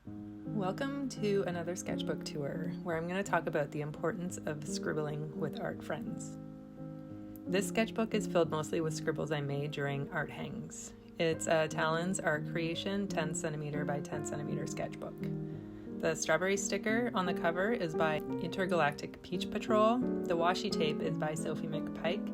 Welcome to another sketchbook tour where I'm going to talk about the importance of scribbling with art friends. This sketchbook is filled mostly with scribbles I made during art hangs. It's a Talon's Art Creation 10cm by 10cm sketchbook. The strawberry sticker on the cover is by Intergalactic Peach Patrol, the washi tape is by Sophie McPike,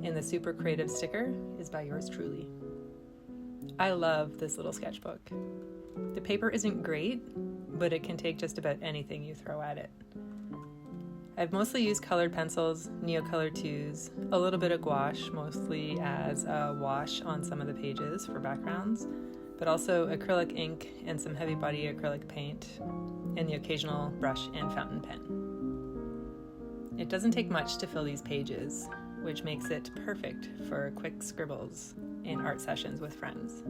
and the super creative sticker is by yours truly. I love this little sketchbook. The paper isn't great, but it can take just about anything you throw at it. I've mostly used colored pencils, Neocolor 2s, a little bit of gouache, mostly as a wash on some of the pages for backgrounds, but also acrylic ink and some heavy body acrylic paint, and the occasional brush and fountain pen. It doesn't take much to fill these pages, which makes it perfect for quick scribbles in art sessions with friends.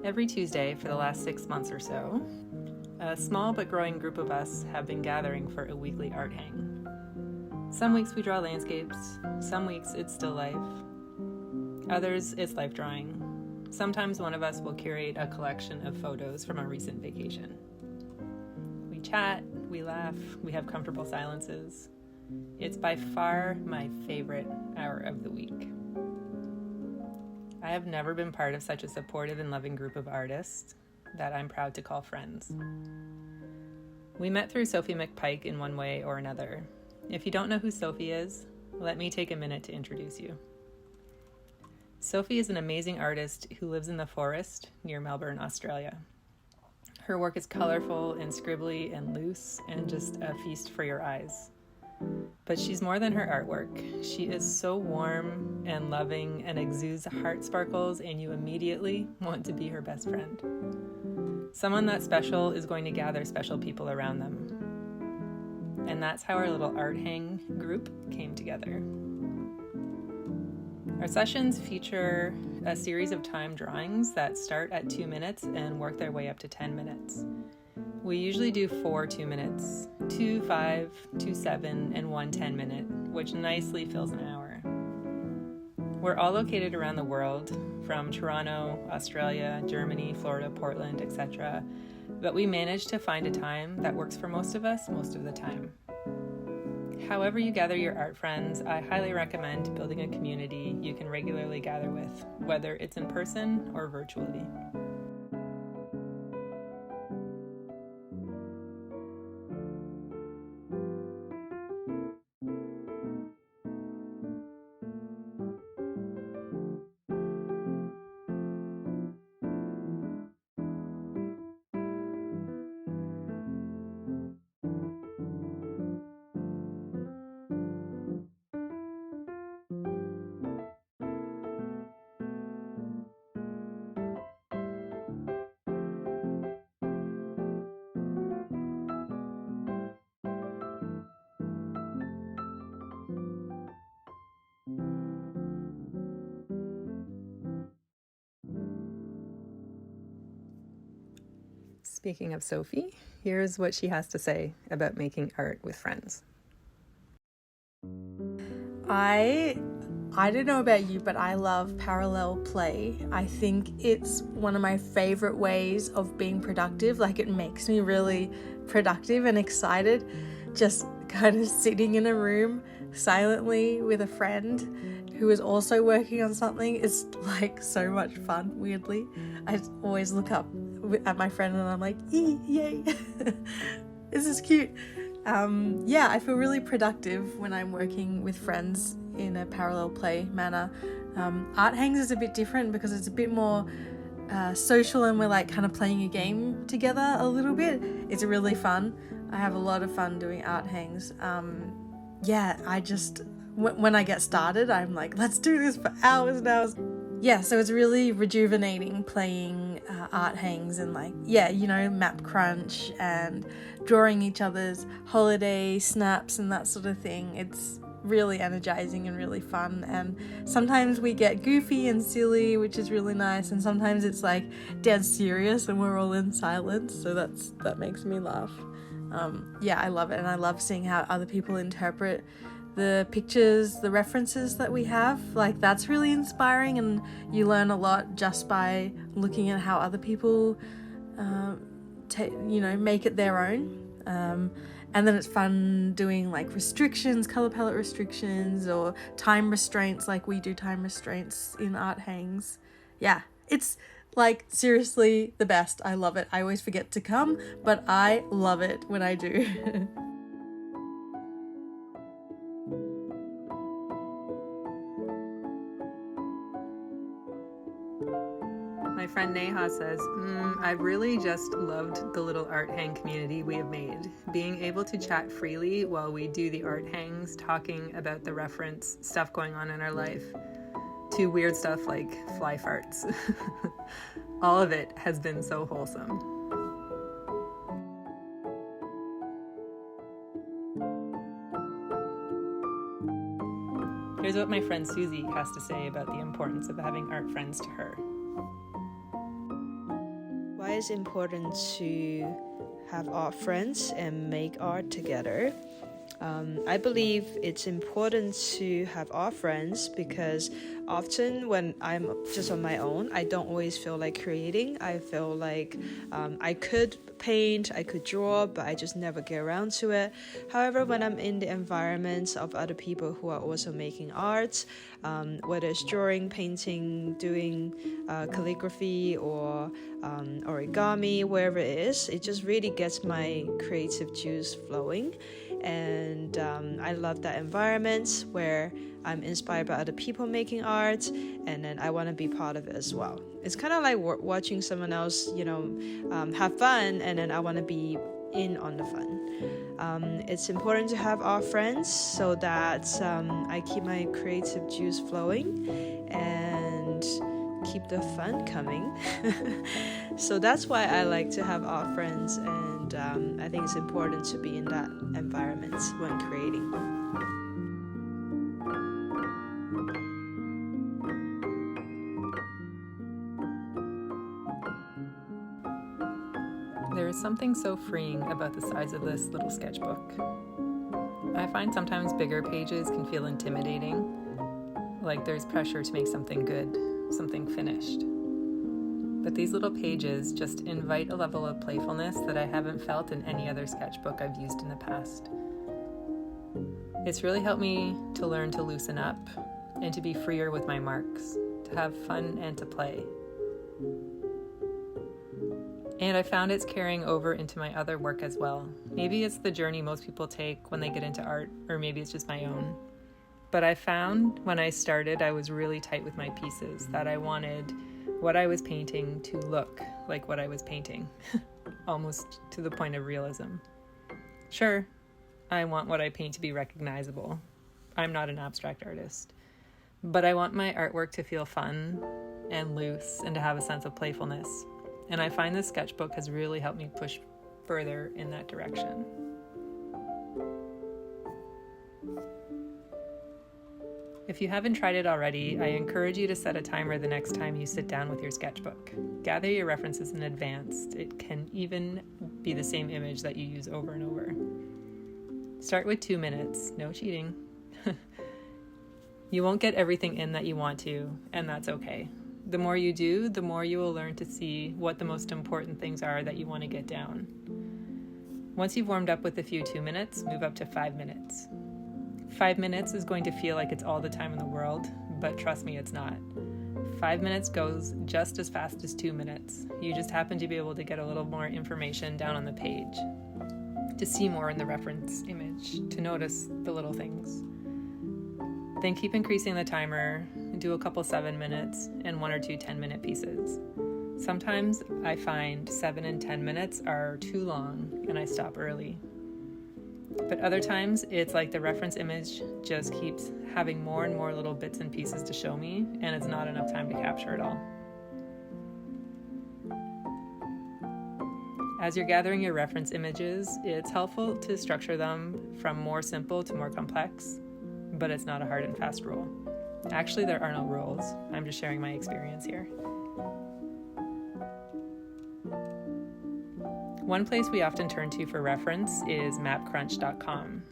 Every Tuesday for the last 6 months or so, a small but growing group of us have been gathering for a weekly art hang. Some weeks we draw landscapes, some weeks it's still life, others it's life drawing. Sometimes one of us will curate a collection of photos from a recent vacation. We chat, we laugh, we have comfortable silences. It's by far my favorite hour of the week. I have never been part of such a supportive and loving group of artists that I'm proud to call friends. We met through Sophie McPike in one way or another. If you don't know who Sophie is, let me take a minute to introduce you. Sophie is an amazing artist who lives in the forest near Melbourne, Australia. Her work is colorful and scribbly and loose and just a feast for your eyes. But she's more than her artwork. She is so warm and loving and exudes heart sparkles, and you immediately want to be her best friend. Someone that's special is going to gather special people around them. And that's how our little art hang group came together. Our sessions feature a series of timed drawings that start at 2 minutes and work their way up to 10 minutes. We usually do 4 2 minutes, 2 5, 2 7, and 1 10-minute, which nicely fills an hour. We're all located around the world, from Toronto, Australia, Germany, Florida, Portland, etc., but we manage to find a time that works for most of us most of the time. However you gather your art friends, I highly recommend building a community you can regularly gather with, whether it's in person or virtually. Speaking of Sophie, here's what she has to say about making art with friends. I don't know about you, but I love parallel play. I think it's one of my favorite ways of being productive. Like, it makes me really productive and excited, just kind of sitting in a room silently with a friend who is also working on something. It's like so much fun, weirdly. I always look up at my friend and I'm like, yay, this is cute. I feel really productive when I'm working with friends in a parallel play manner. Art hangs is a bit different because it's a bit more social, and we're like kind of playing a game together a little bit. It's really fun. I have a lot of fun doing art hangs. When I get started, I'm like, let's do this for hours and hours. Yeah, so it's really rejuvenating playing art hangs and map crunch and drawing each other's holiday snaps and that sort of thing. It's really energizing and really fun, and sometimes we get goofy and silly, which is really nice, and sometimes it's like dead serious and we're all in silence, so that makes me laugh. I love it, and I love seeing how other people interpret the pictures, the references that we have. Like, that's really inspiring, and you learn a lot just by looking at how other people make it their own. And then it's fun doing like restrictions, color palette restrictions, or time restraints, like we do time restraints in art hangs. Yeah, it's like seriously the best. I love it. I always forget to come, but I love it when I do. My friend Neha says, I've really just loved the little art hang community we have made. Being able to chat freely while we do the art hangs, talking about the reference stuff going on in our life, to weird stuff like fly farts. All of it has been so wholesome. Here's what my friend Susie has to say about the importance of having art friends to her. Why is it important to have art friends and make art together? I believe it's important to have art friends because often when I'm just on my own, I don't always feel like creating. I feel like I could paint, I could draw, but I just never get around to it. However, when I'm in the environment of other people who are also making art, whether it's drawing, painting, doing calligraphy or origami, wherever it is, it just really gets my creative juice flowing. And I love that environment where I'm inspired by other people making art, and then I want to be part of it as well. It's kind of like watching someone else, have fun, and then I want to be in on the fun. It's important to have art friends so that I keep my creative juice flowing and keep the fun coming. So that's why I like to have art friends, and I think it's important to be in that environment when creating. There is something so freeing about the size of this little sketchbook. I find sometimes bigger pages can feel intimidating, like there's pressure to make something good, something finished. But these little pages just invite a level of playfulness that I haven't felt in any other sketchbook I've used in the past. It's really helped me to learn to loosen up and to be freer with my marks, to have fun and to play. And I found it's carrying over into my other work as well. Maybe it's the journey most people take when they get into art, or maybe it's just my own. But I found when I started, I was really tight with my pieces, that I wanted what I was painting to look like what I was painting, almost to the point of realism. Sure, I want what I paint to be recognizable. I'm not an abstract artist. But I want my artwork to feel fun and loose and to have a sense of playfulness. And I find this sketchbook has really helped me push further in that direction. If you haven't tried it already, I encourage you to set a timer the next time you sit down with your sketchbook. Gather your references in advance. It can even be the same image that you use over and over. Start with 2 minutes. No cheating. You won't get everything in that you want to, and that's okay. The more you do, the more you will learn to see what the most important things are that you want to get down. Once you've warmed up with a few 2 minutes, move up to 5 minutes. 5 minutes is going to feel like it's all the time in the world, but trust me, it's not. 5 minutes goes just as fast as 2 minutes. You just happen to be able to get a little more information down on the page, to see more in the reference image, to notice the little things. Then keep increasing the timer, do a couple 7 minutes, and 1 or 2 10-minute pieces. Sometimes I find 7 and 10 minutes are too long, and I stop early. But other times, it's like the reference image just keeps having more and more little bits and pieces to show me, and it's not enough time to capture it all. As you're gathering your reference images, it's helpful to structure them from more simple to more complex, but it's not a hard and fast rule. Actually, there are no rules. I'm just sharing my experience here. One place we often turn to for reference is mapcrunch.com.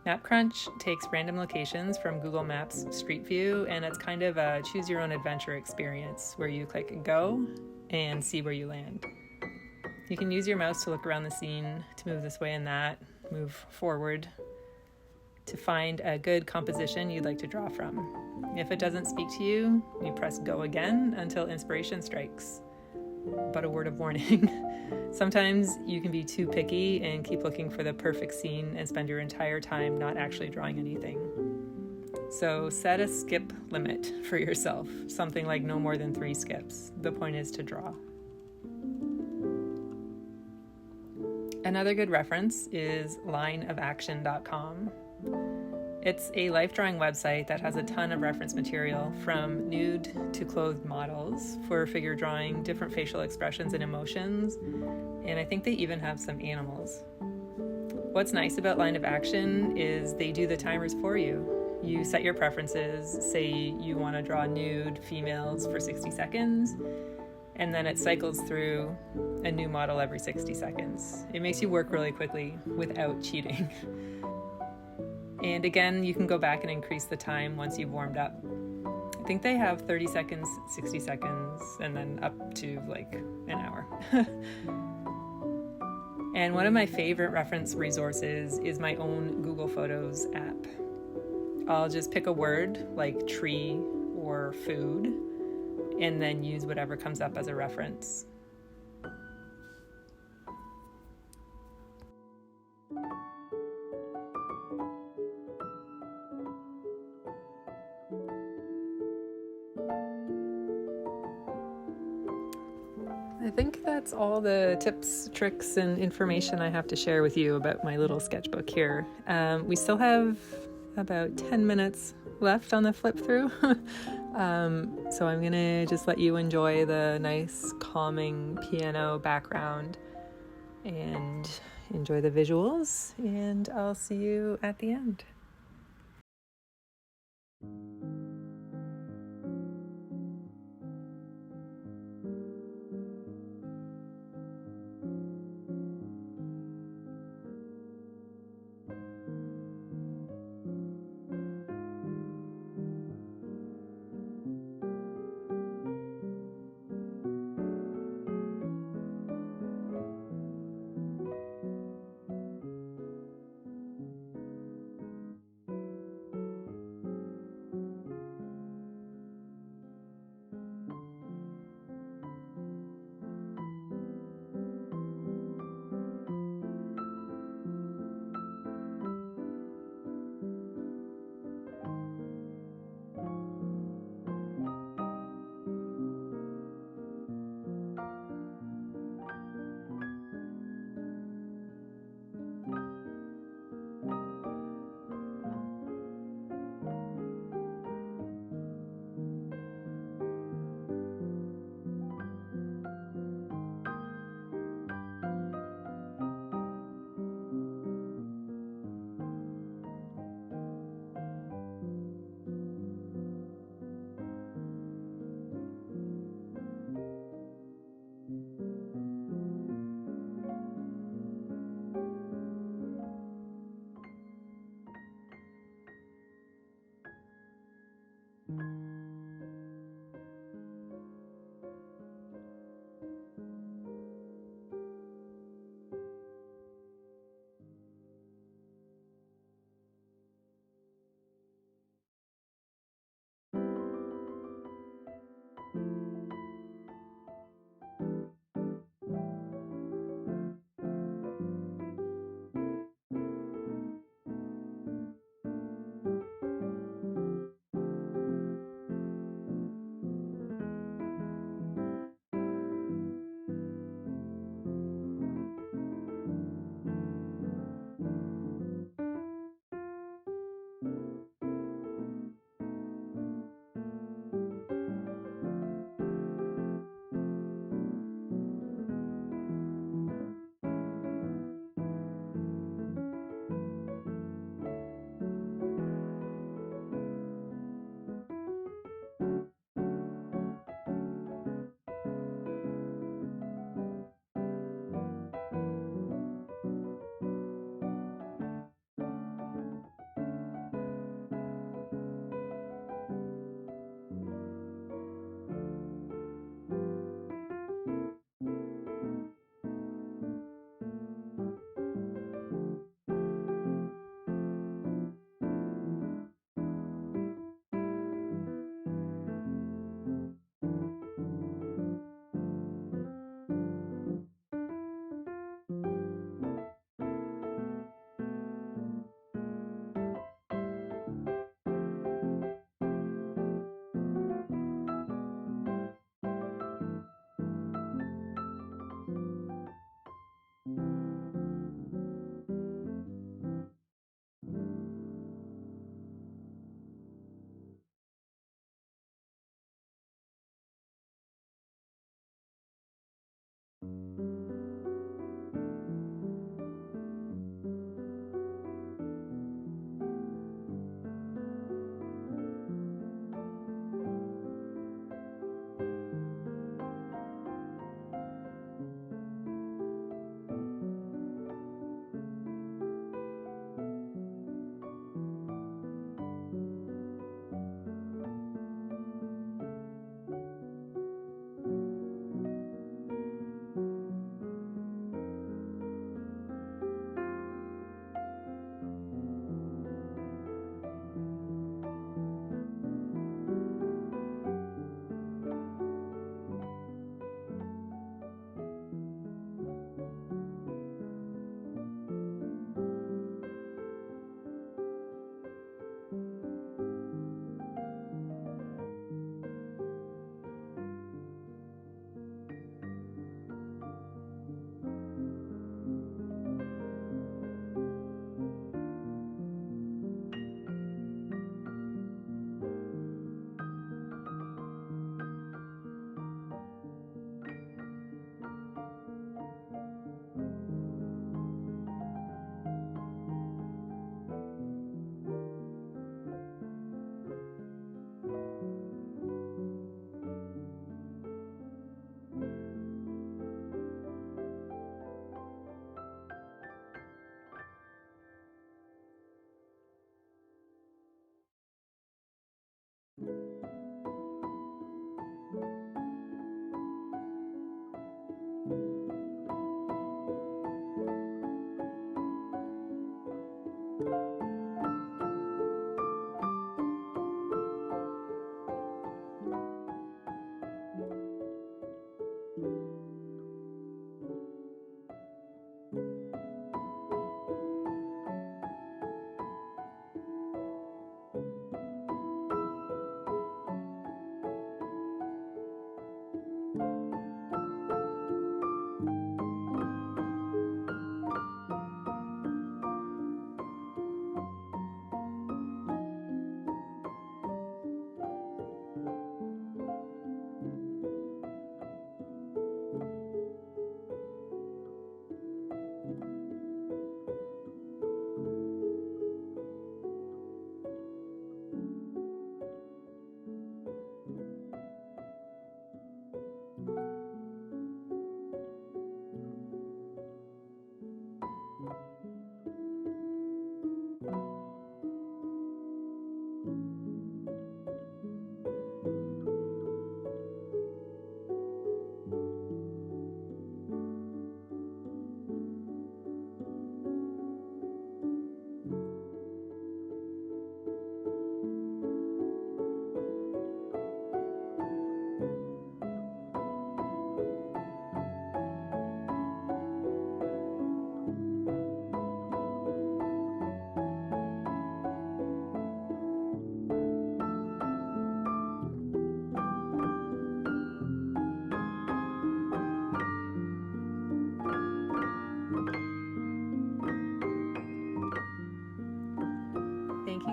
MapCrunch takes random locations from Google Maps Street View, and it's kind of a choose-your-own-adventure experience where you click go and see where you land. You can use your mouse to look around the scene, to move this way and that, move forward, to find a good composition you'd like to draw from. If it doesn't speak to you, you press go again until inspiration strikes. But a word of warning, sometimes you can be too picky and keep looking for the perfect scene and spend your entire time not actually drawing anything. So set a skip limit for yourself, something like no more than 3 skips. The point is to draw. Another good reference is lineofaction.com. It's a life drawing website that has a ton of reference material, from nude to clothed models for figure drawing, different facial expressions and emotions, and I think they even have some animals. What's nice about Line of Action is they do the timers for you. You set your preferences, say you want to draw nude females for 60 seconds, and then it cycles through a new model every 60 seconds. It makes you work really quickly without cheating. And again, you can go back and increase the time once you've warmed up. I think they have 30 seconds, 60 seconds, and then up to like an hour. And one of my favorite reference resources is my own Google Photos app. I'll just pick a word like tree or food, and then use whatever comes up as a reference. I think that's all the tips, tricks, and information I have to share with you about my little sketchbook here. We still have about 10 minutes left on the flip through. So I'm gonna just let you enjoy the nice calming piano background and enjoy the visuals, and I'll see you at the end.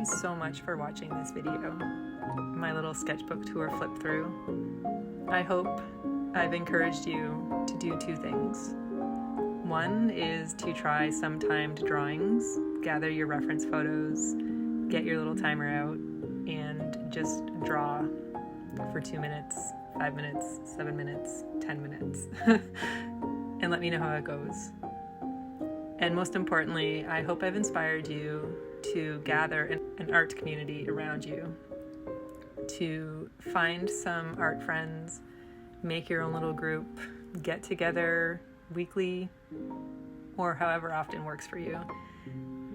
so much for watching this video, my little sketchbook tour flip through. I hope I've encouraged you to do two things. One is to try some timed drawings, gather your reference photos, get your little timer out, and just draw for 2 minutes, 5 minutes, 7 minutes, 10 minutes, and let me know how it goes. And most importantly, I hope I've inspired you to gather an art community around you, to find some art friends, make your own little group, get together weekly or however often works for you,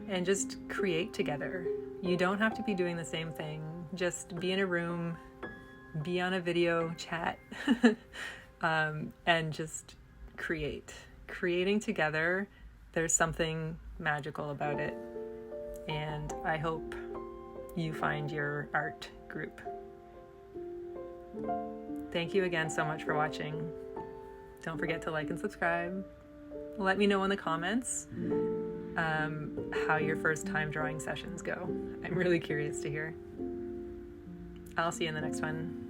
and just create together. You don't have to be doing the same thing. Just be in a room, be on a video chat, and just create. Creating together, there's something magical about it. And I hope you find your art group. Thank you again so much for watching. Don't forget to like and subscribe. Let me know in the comments how your first time drawing sessions go. I'm really curious to hear. I'll see you in the next one.